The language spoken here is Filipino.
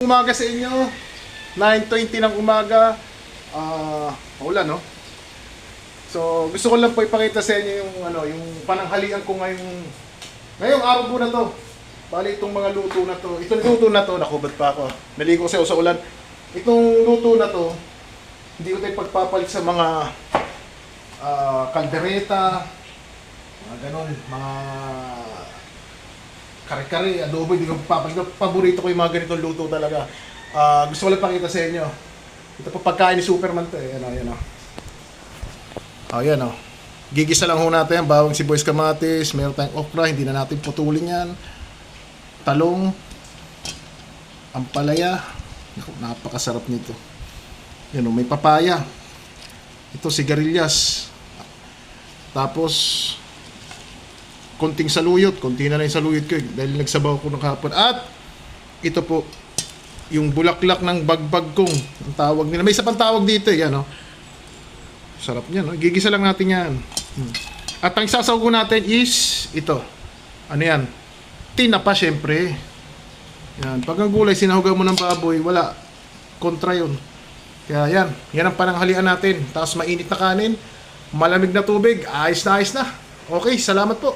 Umaga sa inyo, 9:20 ng umaga, maulan no? So gusto ko lang po ipakita sa inyo yung, yung pananghalian ko ngayong araw po na to. Bali itong mga luto na to, itong luto na to, nakubad pa ako, naligo sa ulan. Itong luto na to, hindi ko tayo pagpapalit sa mga kaldereta, mga ganon, mga kare-kare, adobo, hindi ko papalit. Paborito ko yung mga ganitong luto talaga. Gusto ko lang pakita sa inyo. Ito po pagkain ni Superman to eh. Ayan o. Ayan o. Gigisa lang ho natin. Bawang sibuyas kamatis. Meron tayong okra. Hindi na natin putulin yan. Talong. Ampalaya. Naku, napakasarap nito. Yan o. May papaya. Ito sigarilyas. Tapos konting saluyot. Konti na lang yung saluyot ko dahil nagsabaw ko ng kahapon. At ito po yung bulaklak ng bagbag kong ang tawag nila. May isa pang tawag dito eh. Yan o. Sarap niyan, no? Gigisa lang natin yan. At ang isasaw ko natin is ito. Ano yan? Tinapa syempre. Yan. Pag ang gulay sinahugaw mo ng baboy, wala. Kontra yun. Kaya yan. Yan ang pananghalian natin. Tapos mainit na kanin. Malamig na tubig. Ayos na ayos na. Okay, salamat po.